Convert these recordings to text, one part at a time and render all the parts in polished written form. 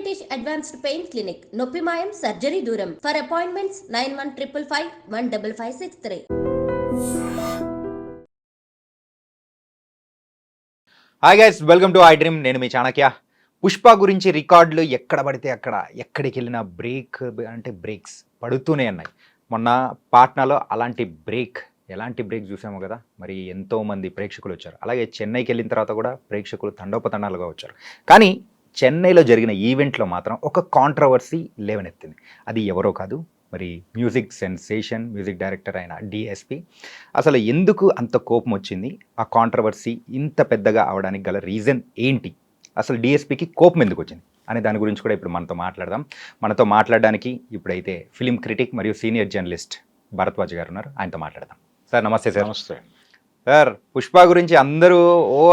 British advanced pain clinic నొప్పి మాయం surgery దూరం for appointments 9155515563. Hi guys, welcome to I dream. నేను మీ చాణక్య. పుష్ప గురించి రికార్డులు ఎక్కడ పడితే అక్కడ, ఎక్కడికి వెళ్ళినా బ్రేక్స్ పడుతూనే ఉన్నాయి. మొన్న పాట్నాలో ఎలాంటి బ్రేక్ చూసాము కదా. మరి ఎంతోమంది ప్రేక్షకులు వచ్చారు. అలాగే చెన్నైకి వెళ్ళిన తర్వాత కూడా ప్రేక్షకులు తండోపతండాలుగా వచ్చారు. కానీ చెన్నైలో జరిగిన ఈవెంట్లో మాత్రం ఒక కాంట్రవర్సీ లేవనెత్తింది. అది ఎవరో కాదు, మరి మ్యూజిక్ సెన్సేషన్, మ్యూజిక్ డైరెక్టర్ అయిన డిఎస్పి. అసలు ఎందుకు అంత కోపం వచ్చింది, ఆ కాంట్రవర్సీ ఇంత పెద్దగా అవడానికి గల రీజన్ ఏంటి, అసలు డిఎస్పికి కోపం ఎందుకు వచ్చింది అనే దాని గురించి కూడా ఇప్పుడు మనతో మాట్లాడదాం. మనతో మాట్లాడడానికి ఇప్పుడైతే ఫిలిం క్రిటిక్ మరియు సీనియర్ జర్నలిస్ట్ భరద్వాజ్ గారు ఉన్నారు. ఆయనతో మాట్లాడదాం. సార్ నమస్తే. సార్ నమస్తే సార్. పుష్ప గురించి అందరూ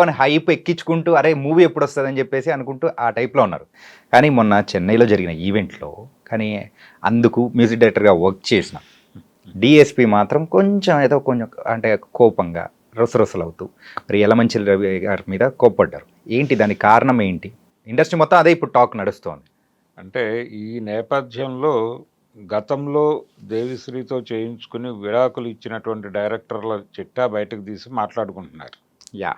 అని హైప్ ఎక్కించుకుంటూ అరే మూవీ ఎప్పుడు వస్తుందని చెప్పేసి అనుకుంటూ ఆ టైప్లో ఉన్నారు. కానీ మొన్న చెన్నైలో జరిగిన ఈవెంట్లో కానీ అందుకు మ్యూజిక్ డైరెక్టర్గా వర్క్ చేసిన డిఎస్పి మాత్రం కొంచెం అంటే కోపంగా రొసరొసలవుతూ మరి యలమంచిలి రవి గారి మీద కోప్పడ్డారు. ఏంటి దానికి కారణం ఏంటి? ఇండస్ట్రీ మొత్తం అదే ఇప్పుడు టాక్ నడుస్తోంది. అంటే ఈ నేపథ్యంలో గతంలో దేవిశ్రీతో చేయించుకుని విడాకులు ఇచ్చినటువంటి డైరెక్టర్ల చిట్టా బయటకు తీసి మాట్లాడుకుంటున్నారు. యా,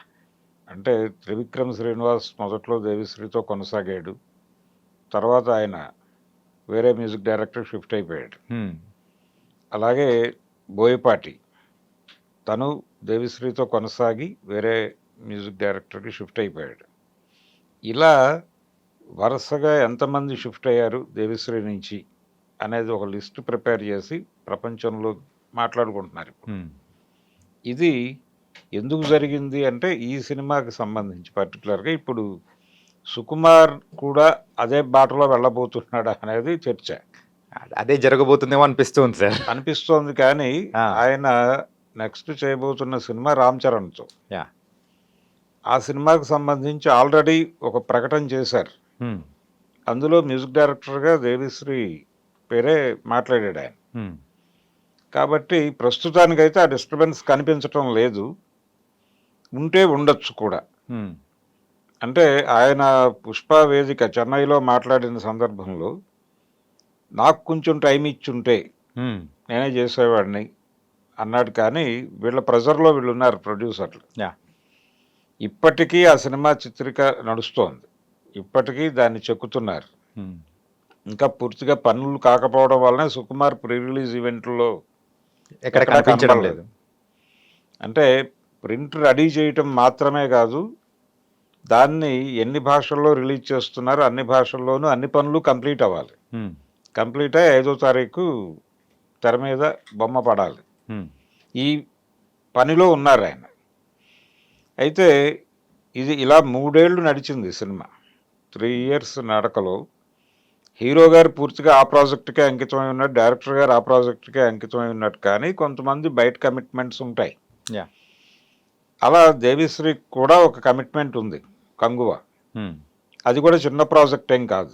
అంటే త్రివిక్రమ్ శ్రీనివాస్ మొదట్లో దేవిశ్రీతో కొనసాగాడు, తర్వాత ఆయన వేరే మ్యూజిక్ డైరెక్టర్ షిఫ్ట్ అయిపోయాడు. అలాగే బోయపాటి తను దేవిశ్రీతో కొనసాగి వేరే మ్యూజిక్ డైరెక్టర్కి షిఫ్ట్ అయిపోయాడు. ఇలా వరుసగా ఎంతమంది షిఫ్ట్ అయ్యారు దేవిశ్రీ నుంచి అనేది ఒక లిస్ట్ ప్రిపేర్ చేసి ప్రపంచంలో మాట్లాడుకుంటున్నారు. ఇది ఎందుకు జరిగింది అంటే ఈ సినిమాకి సంబంధించి పర్టికులర్గా ఇప్పుడు సుకుమార్ కూడా అదే బాటలో వెళ్ళబోతున్నాడు అనేది చర్చ. అదే జరగబోతుందేమో అనిపిస్తుంది సార్. అనిపిస్తోంది. కానీ ఆయన నెక్స్ట్ చేయబోతున్న సినిమా రామ్ చరణ్తో. ఆ సినిమాకి సంబంధించి ఆల్రెడీ ఒక ప్రకటన చేశారు. అందులో మ్యూజిక్ డైరెక్టర్గా దేవిశ్రీ పేరే మాట్లాడాడు ఆయన. కాబట్టి ప్రస్తుతానికైతే ఆ డిస్టర్బెన్స్ కనిపించటం లేదు. ఉంటే ఉండొచ్చు కూడా. అంటే ఆయన పుష్ప వేదిక చెన్నైలో మాట్లాడిన సందర్భంలో నాకు కొంచెం టైం ఇచ్చుంటే నేనే చేసేవాడిని అన్నాడు. కానీ వీళ్ళ ప్రెజర్లో వీళ్ళు ఉన్నారు ప్రొడ్యూసర్లు. ఇప్పటికీ ఆ సినిమా చిత్రిక నడుస్తోంది, ఇప్పటికీ దాన్ని చెక్కుతున్నారు. ఇంకా పూర్తిగా పనులు కాకపోవడం వల్లనే సుకుమార్ ప్రీ రిలీజ్ ఈవెంట్లో ఎక్కడ కనిపించడం లేదు. అంటే ప్రింట్ రెడీ చేయటం మాత్రమే కాదు, దాన్ని ఎన్ని భాషల్లో రిలీజ్ చేస్తున్నారు, అన్ని భాషల్లోనూ అన్ని పనులు కంప్లీట్ అవ్వాలి. కంప్లీట్ అయ్యి 5వ తారీఖు తెర మీద బొమ్మ పడాలి. ఈ పనిలో ఉన్నారు ఆయన. అయితే ఇది ఇలా 3 ఏళ్ళు నడిచింది సినిమా. 3 years నడకలో హీరో గారు పూర్తిగా ఆ ప్రాజెక్టుకే అంకితమై ఉన్నట్టు, డైరెక్టర్ గారు ఆ ప్రాజెక్టుకే అంకితమై ఉన్నట్టు. కానీ కొంతమంది బయట కమిట్మెంట్స్ ఉంటాయి. అలా దేవిశ్రీ కూడా ఒక కమిట్మెంట్ ఉంది, కంగువ. అది కూడా చిన్న ప్రాజెక్ట్ ఏం కాదు.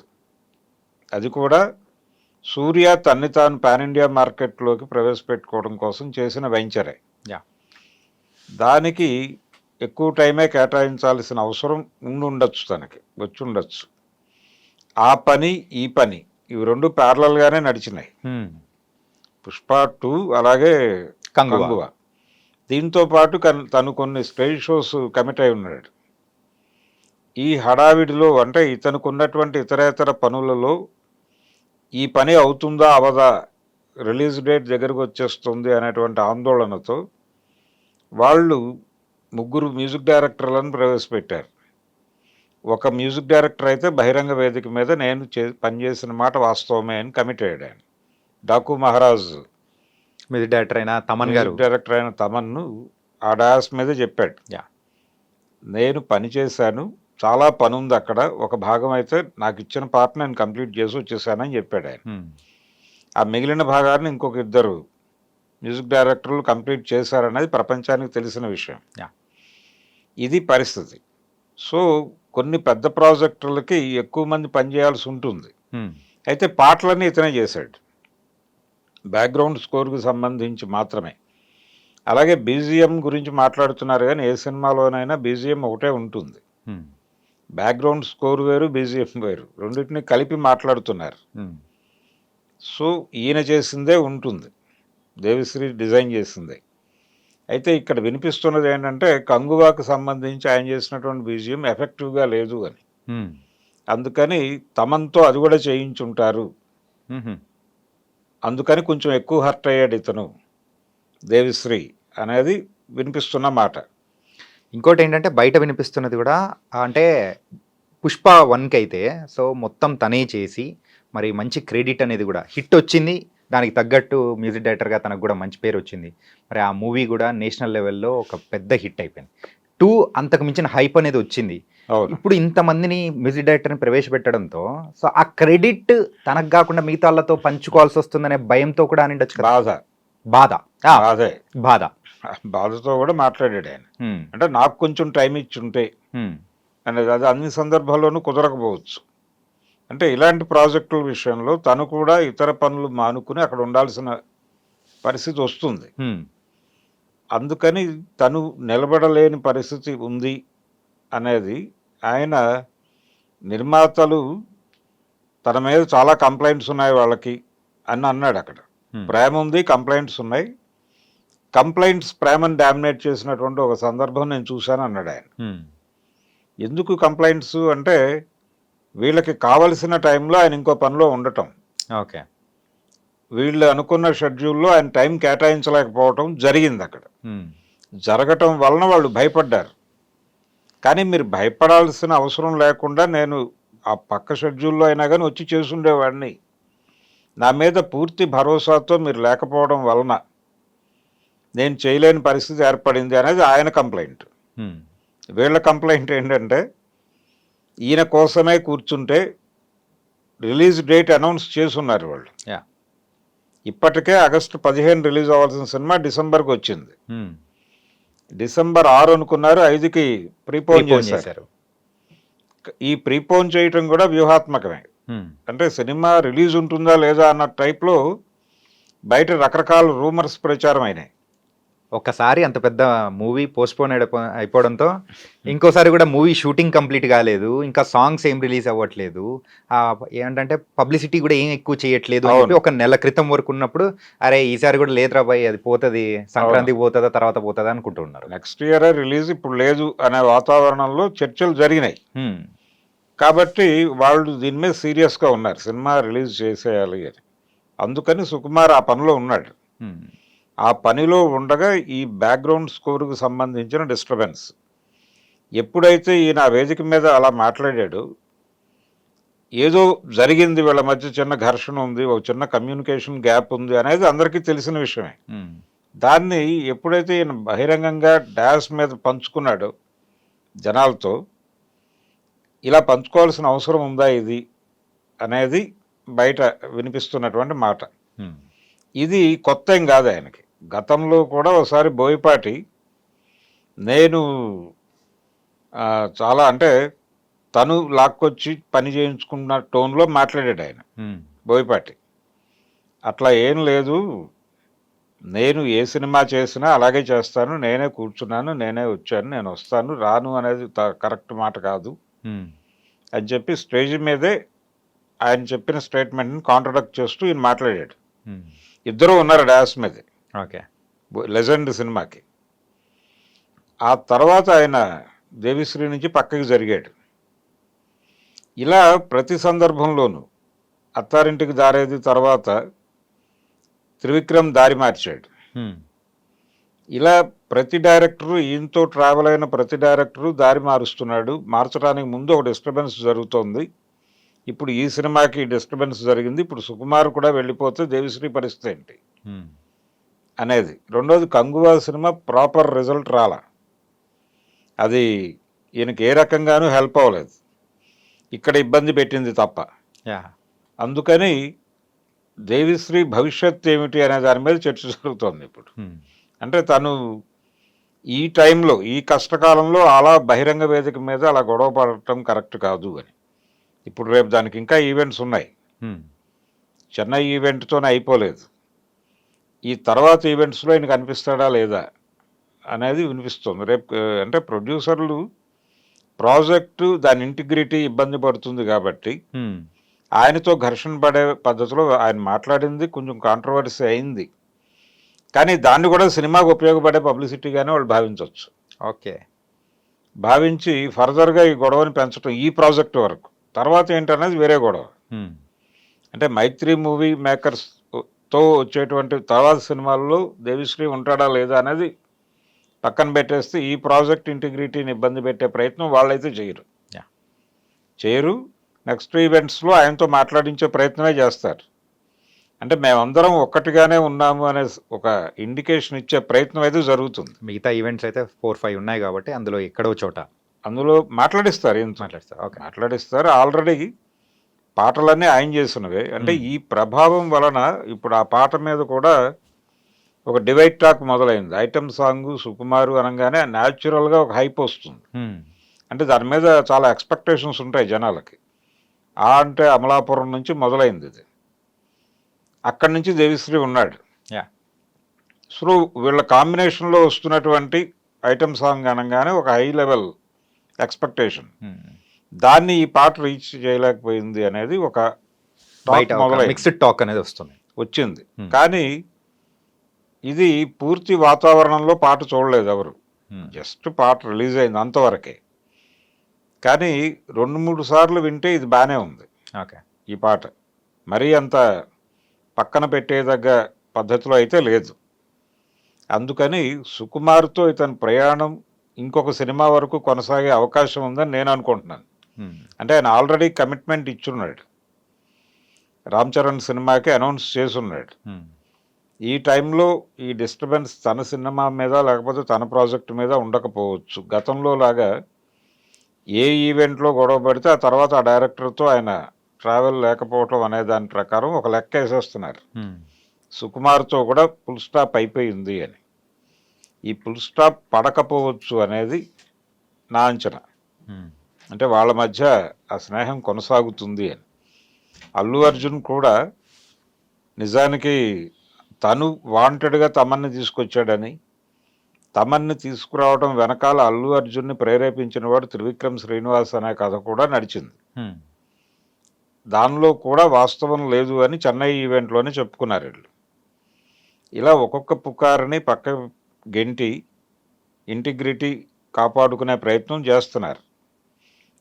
అది కూడా సూర్య తన్ని తాను పాన్ ఇండియా మార్కెట్లోకి ప్రవేశపెట్టుకోవడం కోసం చేసిన వెంచరే. దానికి ఎక్కువ టైమే కేటాయించాల్సిన అవసరం ఉండొచ్చు, తనకి వచ్చి ఉండొచ్చు. ఆ పని ఈ పని ఇవి రెండు ప్యారలల్గానే నడిచినాయి. పుష్ప 2 అలాగే కంగువ. దీంతో పాటు తను కొన్ని స్టేజ్ షోస్ కమిట్ అయి ఉన్నాడు. ఈ హడావిడిలో అంటే ఇతనికి ఉన్నటువంటి ఇతరేతర పనులలో ఈ పని అవుతుందా అవదా, రిలీజ్ డేట్ దగ్గరకు వచ్చేస్తుంది అనేటువంటి ఆందోళనతో వాళ్ళు 3 మ్యూజిక్ డైరెక్టర్లను ప్రవేశపెట్టారు. ఒక మ్యూజిక్ డైరెక్టర్ అయితే బహిరంగ వేదిక మీద నేను పనిచేసిన మాట వాస్తవమే అని కమిట్ అయ్యాడు ఆయన. డాకు మహారాజ్ మ్యూజిక్ డైరెక్టర్ అయిన తమన్ను ఆ డాస్ మీద చెప్పాడు, నేను పని చేశాను, చాలా పని ఉంది అక్కడ, ఒక భాగం అయితే నాకు ఇచ్చిన పార్ట్ నేను కంప్లీట్ చేసి వచ్చేసానని చెప్పాడు ఆయన. ఆ మిగిలిన భాగాన్ని ఇంకొక 2 మ్యూజిక్ డైరెక్టర్లు కంప్లీట్ చేశారనేది ప్రపంచానికి తెలిసిన విషయం. ఇది పరిస్థితి. సో కొన్ని పెద్ద ప్రాజెక్టులకి ఎక్కువ మంది పనిచేయాల్సి ఉంటుంది. అయితే పాటలన్నీ ఇతనే చేశాడు, బ్యాక్గ్రౌండ్ స్కోర్కి సంబంధించి మాత్రమే. అలాగే బీజిఎం గురించి మాట్లాడుతున్నారు, కానీ ఏ సినిమాలోనైనా బీజిఎం ఒకటే ఉంటుంది. బ్యాక్గ్రౌండ్ స్కోర్ వేరు, బీజిఎం వేరు, రెండింటిని కలిపి మాట్లాడుతున్నారు. సో ఈయన చేసిందే ఉంటుంది, దేవిశ్రీ డిజైన్ చేసిందే. అయితే ఇక్కడ వినిపిస్తున్నది ఏంటంటే కంగువాకు సంబంధించి ఆయన చేసినటువంటి బీజిఎం ఎఫెక్టివ్గా లేదు అని. అందుకని తమన్తో అది కూడా చేయించుంటారు, అందుకని కొంచెం ఎక్కువ హర్ట్ అయ్యాడు ఇతను దేవిశ్రీ అనేది వినిపిస్తున్న మాట. ఇంకోటి ఏంటంటే బయట వినిపిస్తున్నది కూడా అంటే పుష్ప 1కి అయితే సో మొత్తం తనే చేసి మరి మంచి క్రెడిట్ అనేది కూడా హిట్ వచ్చింది, దానికి తగ్గట్టు మ్యూజిక్ డైరెక్టర్గా తనకు కూడా మంచి పేరు వచ్చింది. మరి ఆ మూవీ కూడా నేషనల్ లెవెల్లో ఒక పెద్ద హిట్ అయిపోయింది. 2 అంతకు మించిన హైప్ అనేది వచ్చింది. ఇప్పుడు ఇంతమందిని మ్యూజిక్ డైరెక్టర్ని ప్రవేశపెట్టడంతో సో ఆ క్రెడిట్ తనకు కాకుండా మిగతా వాళ్ళతో పంచుకోవాల్సి వస్తుందనే భయంతో కూడా అని ఉండొచ్చు. బాధతో కూడా మాట్లాడాడు ఆయన. అంటే నాకు కొంచెం టైం ఇచ్చుంటే అనేది, అది అన్ని సందర్భాల్లోనూ కుదరకపోవచ్చు. అంటే ఇలాంటి ప్రాజెక్టుల విషయంలో తను కూడా ఇతర పనులు మానుకుని అక్కడ ఉండాల్సిన పరిస్థితి వస్తుంది. అందుకని తను నిలబడలేని పరిస్థితి ఉంది అనేది ఆయన నిర్మాతలు తన మీద చాలా కంప్లైంట్స్ ఉన్నాయి వాళ్ళకి అని అన్నాడు. అక్కడ ప్రేమ ఉంది, కంప్లైంట్స్ ఉన్నాయి, కంప్లైంట్స్ ప్రేమను డామినేట్ చేసినటువంటి ఒక సందర్భం నేను చూశాను అన్నాడు ఆయన. ఎందుకు కంప్లైంట్స్ అంటే వీళ్ళకి కావలసిన టైంలో ఆయన ఇంకో పనిలో ఉండటం, ఓకే, వీళ్ళు అనుకున్న షెడ్యూల్లో ఆయన టైం కేటాయించలేకపోవటం జరిగింది. అక్కడ జరగటం వలన వాళ్ళు భయపడ్డారు. కానీ మీరు భయపడాల్సిన అవసరం లేకుండా నేను ఆ పక్క షెడ్యూల్లో అయినా కానీ వచ్చి చేసుండేవాడిని, నా మీద పూర్తి భరోసాతో మీరు లేకపోవడం వలన నేను చేయలేని పరిస్థితి ఏర్పడింది అనేది ఆయన కంప్లైంట్. వీళ్ళ కంప్లైంట్ ఏంటంటే ఈయన కోసమే కూర్చుంటే రిలీజ్ డేట్ అనౌన్స్ చేసున్నారు వాళ్ళు. ఇప్పటికే ఆగస్టు 15 రిలీజ్ అవ్వాల్సిన సినిమా డిసెంబర్కి వచ్చింది. డిసెంబర్ 6 అనుకున్నారు, 5కి ప్రీపోన్ చేశారు. ఈ ప్రీపోన్ చేయటం కూడా వ్యూహాత్మకమే. అంటే సినిమా రిలీజ్ ఉంటుందా లేదా అన్న టైప్లో బయట రకరకాల రూమర్స్ ప్రచారం అయినాయి. ఒకసారి అంత పెద్ద మూవీ పోస్ట్పోన్ అయిపోవడంతో ఇంకోసారి కూడా మూవీ షూటింగ్ కంప్లీట్ కాలేదు, ఇంకా సాంగ్స్ ఏం రిలీజ్ అవ్వట్లేదు, ఏంటంటే పబ్లిసిటీ కూడా ఏం ఎక్కువ చేయట్లేదు అని చెప్పి ఒక నెల క్రితం వరకు ఉన్నప్పుడు అరే ఈసారి కూడా లేదురా బాయ్ అది పోతుంది, సంక్రాంతికి పోతుందా తర్వాత పోతుందా అనుకుంటున్నారు. నెక్స్ట్ ఇయర్ రిలీజ్ ఇప్పుడు లేదు అనే వాతావరణంలో చర్చలు జరిగినాయి. కాబట్టి వాళ్ళు దీని మీద సీరియస్గా ఉన్నారు, సినిమా రిలీజ్ చేసేయాలి అని. అందుకని సుకుమార్ ఆ పనిలో ఉన్నాడు. ఆ పనిలో ఉండగా ఈ బ్యాక్గ్రౌండ్ స్కోర్కు సంబంధించిన డిస్టర్బెన్స్ ఎప్పుడైతే ఈయన వేదిక మీద అలా మాట్లాడాడు, ఏదో జరిగింది వీళ్ళ మధ్య, చిన్న ఘర్షణ ఉంది, ఒక చిన్న కమ్యూనికేషన్ గ్యాప్ ఉంది అనేది అందరికీ తెలిసిన విషయమే. దాన్ని ఎప్పుడైతే ఈయన బహిరంగంగా డాష్ మీద పంచుకున్నాడో జనాలతో, ఇలా పంచుకోవాల్సిన అవసరం ఉందా ఇది అనేది బయట వినిపిస్తున్నటువంటి మాట. ఇది కొత్త ఏం కాదు ఆయనకి. గతంలో కూడా ఒకసారి బోయపాటి నేను చాలా అంటే తను లాక్కొచ్చి పని చేయించుకున్న టోన్లో మాట్లాడాడు ఆయన బోయపాటి. అట్లా ఏం లేదు, నేను ఏ సినిమా చేసినా అలాగే చేస్తాను, నేనే కూర్చున్నాను, నేనే వచ్చాను, నేను వస్తాను, రాను అనేది కరెక్ట్ మాట కాదు అని చెప్పి స్టేజ్ మీదే ఆయన చెప్పిన స్టేట్మెంట్ని కాంట్రడక్ట్ చేస్తూ ఈయన మాట్లాడాడు. ఇద్దరు ఉన్నారు డాన్స్ మీద, ఓకే, లెజెండ్ సినిమాకి. ఆ తర్వాత ఆయన దేవిశ్రీ నుంచి పక్కకి జరిగాడు. ఇలా ప్రతి సందర్భంలోనూ అత్తారింటికి దారేది తర్వాత త్రివిక్రమ్ దారి మార్చాడు. ఇలా ప్రతి డైరెక్టరు, ఈయనతో ట్రావెల్ అయిన ప్రతి డైరెక్టరు దారి మారుస్తున్నాడు. మార్చడానికి ముందు ఒక డిస్టర్బెన్స్ జరుగుతోంది. ఇప్పుడు ఈ సినిమాకి డిస్టర్బెన్స్ జరిగింది, ఇప్పుడు సుకుమార్ కూడా వెళ్ళిపోతే దేవిశ్రీ పరిస్థితి ఏంటి అనేది. రెండోది, కంగువా సినిమా ప్రాపర్ రిజల్ట్ రాలా, అది ఈయనకి ఏ రకంగానూ హెల్ప్ అవ్వలేదు, ఇక్కడ ఇబ్బంది పెట్టింది తప్ప. అందుకని దేవిశ్రీ భవిష్యత్ ఏమిటి అనే దాని మీద చర్చ జరుగుతోంది ఇప్పుడు. అంటే తను ఈ టైంలో, ఈ కష్టకాలంలో అలా బహిరంగ వేదిక మీద అలా గొడవ పడటం కరెక్ట్ కాదు అని. ఇప్పుడు రేపు దానికి ఇంకా ఈవెంట్స్ ఉన్నాయి, చెన్నై ఈవెంట్తోనే అయిపోలేదు. ఈ తర్వాత ఈవెంట్స్లో ఆయన కనిపిస్తాడా లేదా అనేది వినిపిస్తుంది. రేపు అంటే ప్రొడ్యూసర్లు ప్రాజెక్టు దాని ఇంటిగ్రిటీ ఇబ్బంది పడుతుంది కాబట్టి ఆయనతో ఘర్షణ పడే పద్ధతిలో ఆయన మాట్లాడింది కొంచెం కాంట్రవర్సీ అయింది, కానీ దాన్ని కూడా సినిమాకు ఉపయోగపడే పబ్లిసిటీగానే వాళ్ళు భావించవచ్చు. ఓకే, భావించి ఫర్దర్గా ఈ గొడవని పెంచడం ఈ ప్రాజెక్ట్ వరకు. తర్వాత ఏంటనేది వేరే గొడవ. అంటే మైత్రి మూవీ మేకర్స్తో వచ్చేటువంటి తర్వాత సినిమాల్లో దేవిశ్రీ ఉంటాడా లేదా అనేది పక్కన పెట్టేస్తే ఈ ప్రాజెక్ట్ ఇంటిగ్రిటీని ఇబ్బంది పెట్టే ప్రయత్నం వాళ్ళైతే చేయరు. నెక్స్ట్ ఈవెంట్స్లో ఆయనతో మాట్లాడించే ప్రయత్నమే చేస్తారు. అంటే మేమందరం ఒక్కటిగానే ఉన్నాము అనే ఒక ఇండికేషన్ ఇచ్చే ప్రయత్నం అయితే జరుగుతుంది. మిగతా ఈవెంట్స్ అయితే 4-5 ఉన్నాయి కాబట్టి అందులో ఎక్కడో చోట అందులో మాట్లాడిస్తారు. ఓకే, మాట్లాడిస్తారు. ఆల్రెడీ పాటలన్నీ ఆయన చేసినవే. అంటే ఈ ప్రభావం వలన ఇప్పుడు ఆ పాట మీద కూడా ఒక డివైడ్ టాక్ మొదలైంది. ఐటమ్ సాంగ్ సుకుమారు అనగానే న్యాచురల్గా ఒక హైప్ వస్తుంది. అంటే దాని మీద చాలా ఎక్స్పెక్టేషన్స్ ఉంటాయి జనాలకి. అంటే అమలాపురం నుంచి మొదలైంది ఇది. అక్కడి నుంచి దేవిశ్రీ ఉన్నాడు. సో వీళ్ళ కాంబినేషన్లో వస్తున్నటువంటి ఐటమ్ సాంగ్ అనగానే ఒక హై లెవెల్ ఎక్స్పెక్టేషన్. దాన్ని ఈ పాట రీచ్ చేయలేకపోయింది అనేది ఒక మిక్స్డ్ టాక్ అనేది వచ్చింది. కానీ ఇది పూర్తి వాతావరణంలో పాట చూడలేదు ఎవరు. జస్ట్ పాట రిలీజ్ అయింది అంతవరకే. కానీ 2-3 సార్లు వింటే ఇది బాగానే ఉంది. ఈ పాట మరీ అంత పక్కన పెట్టేదగ్గ పద్ధతిలో అయితే లేదు. అందుకని సుకుమార్తో ఇతని ప్రయాణం ఇంకొక సినిమా వరకు కొనసాగే అవకాశం ఉందని నేను అనుకుంటున్నాను. అంటే ఆయన ఆల్రెడీ కమిట్మెంట్ ఇచ్చున్నాడు, రామ్ చరణ్ సినిమాకి అనౌన్స్ చేసున్నాడు. ఈ టైంలో ఈ డిస్టర్బెన్స్ తన సినిమా మీద లేకపోతే తన ప్రాజెక్టు మీద ఉండకపోవచ్చు. గతంలో లాగా ఏ ఈవెంట్లో గొడవ పడితే ఆ తర్వాత ఆ డైరెక్టర్తో ఆయన ట్రావెల్ లేకపోవటం అనే దాని ప్రకారం ఒక లెక్క వేసేస్తున్నారు. సుకుమార్తో కూడా ఫుల్ స్టాప్ అయిపోయింది అని. ఈ ఫుల్ స్టాప్ పడకపోవచ్చు అనేది నా అంచనా. అంటే వాళ్ళ మధ్య ఆ స్నేహం కొనసాగుతుంది అని. అల్లు అర్జున్ కూడా నిజానికి తను వాంటెడ్గా తమన్ని తీసుకొచ్చాడని, తమన్ని తీసుకురావడం వెనకాల అల్లు అర్జున్ని ప్రేరేపించిన వాడు త్రివిక్రమ్ శ్రీనివాస్ అనే కథ కూడా నడిచింది. దానిలో కూడా వాస్తవం లేదు అని చెన్నై ఈవెంట్లోనే చెప్పుకున్నారు వీళ్ళు. ఇలా ఒక్కొక్క పుకారుని పక్క గెంటి ఇంటిగ్రిటీ కాపాడుకునే ప్రయత్నం చేస్తున్నారు.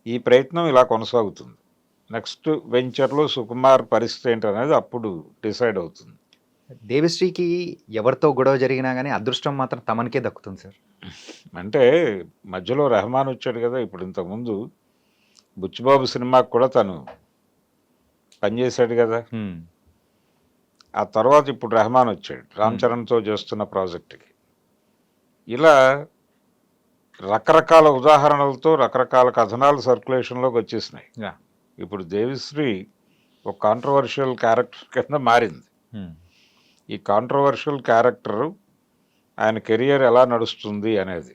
ఈ ప్రయత్నం ఇలా కొనసాగుతుంది. నెక్స్ట్ వెంచర్లో సుకుమార్ పరిస్థితి ఏంటనేది అప్పుడు డిసైడ్ అవుతుంది. దేవిశ్రీకి ఎవరితో గొడవ జరిగినా కానీ అదృష్టం మాత్రం తమనికే దక్కుతుంది సార్. అంటే మధ్యలో రెహమాన్ వచ్చాడు కదా. ఇప్పుడు ఇంతకుముందు బుచ్చిబాబు సినిమాకి కూడా తను పనిచేశాడు కదా. ఆ తర్వాత ఇప్పుడు రెహమాన్ వచ్చాడు రామ్ చరణ్తో చేస్తున్న ప్రాజెక్టుకి. ఇలా రకరకాల ఉదాహరణలతో రకరకాల కథనాలు సర్క్యులేషన్లోకి వచ్చేసినాయి. ఇప్పుడు దేవిశ్రీ ఒక కాంట్రవర్షియల్ క్యారెక్టర్ కింద మారింది. ఈ కాంట్రవర్షియల్ క్యారెక్టరు ఆయన కెరియర్ ఎలా నడుస్తుంది అనేది.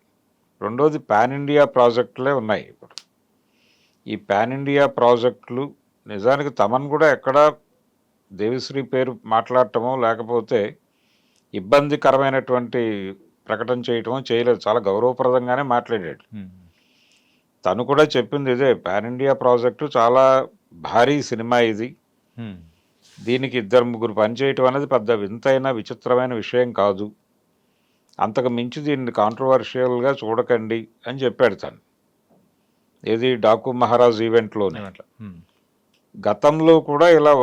రెండోది పాన్ ఇండియా ప్రాజెక్టులే ఉన్నాయి ఇప్పుడు. ఈ పాన్ ఇండియా ప్రాజెక్టులు నిజానికి తమన్ కూడా ఎక్కడా దేవిశ్రీ పేరు మాట్లాడటమో లేకపోతే ఇబ్బందికరమైనటువంటి ప్రకటన చేయటమో చేయలేదు. చాలా గౌరవప్రదంగానే మాట్లాడాడు. తను కూడా చెప్పింది ఇదే, పాన్ ఇండియా ప్రాజెక్టు చాలా భారీ సినిమా ఇది, దీనికి 2-3 పనిచేయటం అనేది పెద్ద వింతైన విచిత్రమైన విషయం కాదు, అంతకు మించి దీన్ని కాంట్రవర్షియల్గా చూడకండి అని చెప్పాడు తను. ఏది డాకు మహారాజ్ ఈవెంట్లోనే. గతంలో కూడా ఇలా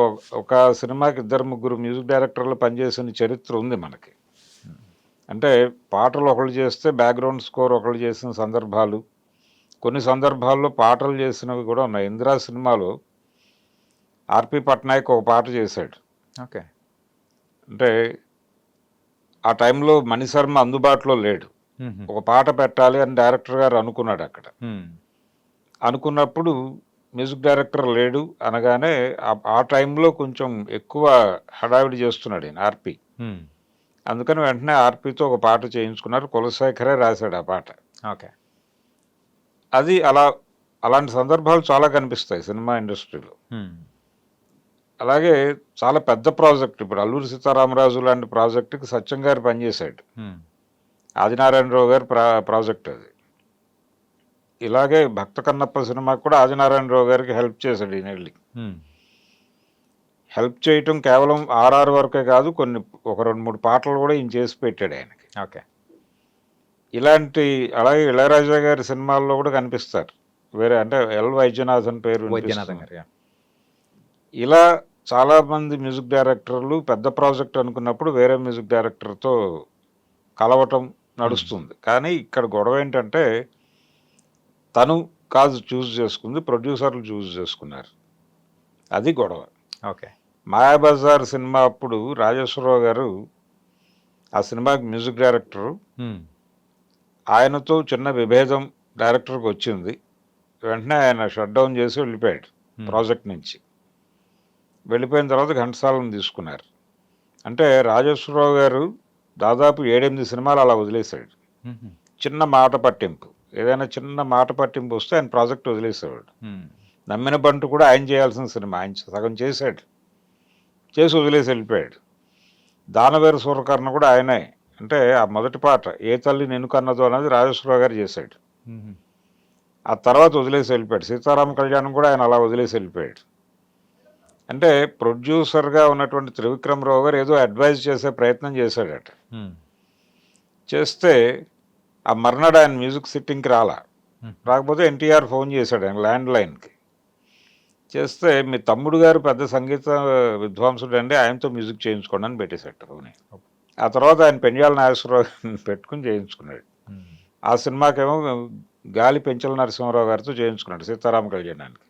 ఒక సినిమాకి 2-3 మ్యూజిక్ డైరెక్టర్లు పనిచేసిన చరిత్ర ఉంది మనకి. అంటే పాటలు ఒకళ్ళు చేస్తే బ్యాక్గ్రౌండ్ స్కోర్ ఒకళ్ళు చేసిన సందర్భాలు, కొన్ని సందర్భాల్లో పాటలు చేసినవి కూడా ఉన్నాయి. ఇందిరా సినిమాలో ఆర్పి పట్నాయక్ ఒక పాట చేశాడు. ఓకే. అంటే ఆ టైంలో మణిశర్మ అందుబాటులో లేడు. ఒక పాట పెట్టాలి అని డైరెక్టర్ గారు అనుకున్నాడు. అక్కడ అనుకున్నప్పుడు మ్యూజిక్ డైరెక్టర్ లేడు అనగానే ఆ టైంలో కొంచెం ఎక్కువ హడావిడి చేస్తున్నాడు ఈయన ఆర్పి. అందుకని వెంటనే ఆర్పితో ఒక పాట చేయించుకున్నారు. కులశేఖరే రాశాడు ఆ పాట. ఓకే. అది అలాంటి సందర్భాలు చాలా కనిపిస్తాయి సినిమా ఇండస్ట్రీలో. అలాగే చాలా పెద్ద ప్రాజెక్ట్, ఇప్పుడు అల్లూరి సీతారామరాజు లాంటి ప్రాజెక్టుకి సత్యం గారు పనిచేశాడు. ఆదినారాయణరావు గారి ప్రాజెక్ట్ అది. ఇలాగే భక్త కన్నప్ప సినిమాకి కూడా ఆదినారాయణరావు గారికి హెల్ప్ చేశాడు ఈయన వెళ్ళి. హెల్ప్ చేయటం కేవలం ఆర్ఆర్ వరకే కాదు, ఒక 2-3 పాటలు కూడా ఈయన చేసి పెట్టాడు ఆయనకి. ఓకే. ఇలాంటి అలాగే ఇళయరాజా గారి సినిమాల్లో కూడా కనిపిస్తారు. వేరే అంటే ఎల్ వైద్యనాథన్ పేరు వైద్యనాథన్ గారు. ఇలా చాలామంది మ్యూజిక్ డైరెక్టర్లు పెద్ద ప్రాజెక్ట్ అనుకున్నప్పుడు వేరే మ్యూజిక్ డైరెక్టర్తో కలవటం నడుస్తుంది. కానీ ఇక్కడ గొడవ ఏంటంటే తను కాదు చూస్ చేసుకుంది, ప్రొడ్యూసర్లు చూస్ చేసుకున్నారు. అది గొడవ. ఓకే. మాయాబజార్ సినిమా అప్పుడు రాజేశ్వరరావు గారు ఆ సినిమాకి మ్యూజిక్ డైరెక్టరు, ఆయనతో చిన్న విభేదం డైరెక్టర్కి వచ్చింది. వెంటనే ఆయన షట్ డౌన్ చేసి వెళ్ళిపోయాడు ప్రాజెక్ట్ నుంచి. వెళ్ళిపోయిన తర్వాత ఘంటసాలను తీసుకున్నారు. అంటే రాజేశ్వరరావు గారు దాదాపు 7-8 సినిమాలు అలా వదిలేశాడు. చిన్న మాట పట్టింపు, ఏదైనా చిన్న మాట పట్టింపు వస్తే ఆయన ప్రాజెక్ట్ వదిలేసేవాడు. నమ్మిన బంటు కూడా ఆయన చేయాల్సిన సినిమా ఆయన సగం చేశాడు, చేసి వదిలేసి వెళ్ళిపోయాడు. దానవేరు సూరకర్ణ కూడా ఆయనే. అంటే ఆ మొదటి పాట ఏ తల్లి నిన్ను కన్నదో అనేది రాజేశ్వరరావు గారు చేశాడు. ఆ తర్వాత వదిలేసి వెళ్ళిపోయాడు. సీతారామ కళ్యాణం కూడా ఆయన అలా వదిలేసి వెళ్ళిపోయాడు. అంటే ప్రొడ్యూసర్గా ఉన్నటువంటి త్రివిక్రమరావు గారు ఏదో అడ్వైజ్ చేసే ప్రయత్నం చేశాడట. చేస్తే ఆ మర్నాడు ఆయన మ్యూజిక్ సిట్టింగ్కి రాకపోతే ఎన్టీఆర్ ఫోన్ చేశాడు ఆయన ల్యాండ్ లైన్కి. చేస్తే మీ తమ్ముడు గారు పెద్ద సంగీత విద్వాంసుడు అండి, ఆయనతో మ్యూజిక్ చేయించుకోండి అని పెట్టేశాడు ఫోన్. ఆ తర్వాత ఆయన పెండ్యాల నాగేశ్వరరావు పెట్టుకుని చేయించుకున్నాడు. ఆ సినిమాకేమో గాలి పెంచల నరసింహారావు గారితో చేయించుకున్నాడు సీతారామ కళ్యాణానికి.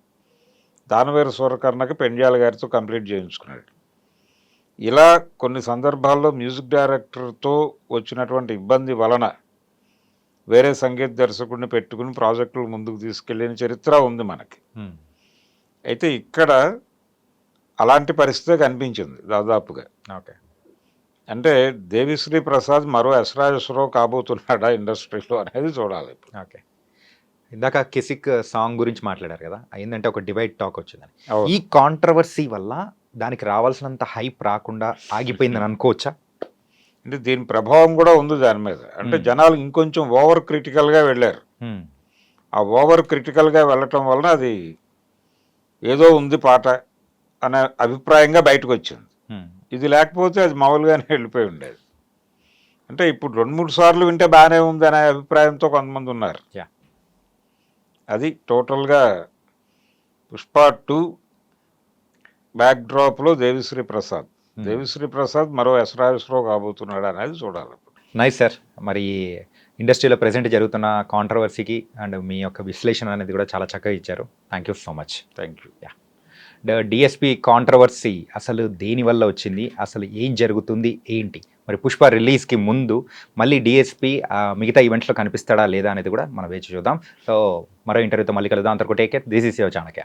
దానవేరు సూరకర్ణకి పెండ్యాల గారితో కంప్లీట్ చేయించుకున్నాడు. ఇలా కొన్ని సందర్భాల్లో మ్యూజిక్ డైరెక్టర్తో వచ్చినటువంటి ఇబ్బంది వలన వేరే సంగీత దర్శకుడిని పెట్టుకుని ప్రాజెక్టులు ముందుకు తీసుకెళ్ళిన చరిత్ర ఉంది మనకి. అయితే ఇక్కడ అలాంటి పరిస్థితే కనిపించింది దాదాపుగా. ఓకే. అంటే దేవిశ్రీ ప్రసాద్ మరో ఎస్ రాజేశ్వరరావు కాబోతున్నాడా ఇండస్ట్రీలో అనేది చూడాలి. ఓకే. ఇందాక కిసిక్ సాంగ్ గురించి మాట్లాడారు కదా, అయిందంటే ఒక డివైడ్ టాక్ వచ్చిందని. ఈ కాంట్రవర్సీ వల్ల దానికి రావాల్సినంత హైప్ రాకుండా ఆగిపోయిందని అనుకోవచ్చా? అంటే దీని ప్రభావం కూడా ఉంది దాని మీద. అంటే జనాలు ఇంకొంచెం ఓవర్ క్రిటికల్గా వెళ్ళారు. ఆ ఓవర్ క్రిటికల్గా వెళ్ళటం వలన అది ఏదో ఉంది పాట అనే అభిప్రాయంగా బయటకు వచ్చింది. ఇది లేకపోతే అది మామూలుగానే వెళ్ళిపోయి ఉండేది. అంటే ఇప్పుడు 2-3 సార్లు వింటే బాగానే ఉంది అనే అభిప్రాయంతో కొంతమంది ఉన్నారు. అది టోటల్గా పుష్ప 2 బ్యాక్డ్రాప్లో దేవిశ్రీ ప్రసాద్ మరో ఎస్ రాజేశ్వరరావు కాబోతున్నాడు అనేది చూడాలి. Nice sir. మరి ఇండస్ట్రీలో ప్రెసెంట్ జరుగుతున్న కాంట్రవర్సీకి అండ్ మీ యొక్క విశ్లేషణ అనేది కూడా చాలా చక్కగా ఇచ్చారు. Thank you so much. Thank you. DSP controversy అసలు దేనివల్ల వచ్చింది, అసలు ఏం జరుగుతుంది ఏంటి, మరి పుష్ప రిలీజ్కి ముందు మళ్ళీ డిఎస్పి మిగతా ఈవెంట్స్లో కనిపిస్తాడా లేదా అనేది కూడా మనం వేచి చూద్దాం. సో మరో ఇంటర్వ్యూతో మళ్ళీ కలుద్దాం. అంతవరకు take care. This is your Chanakya.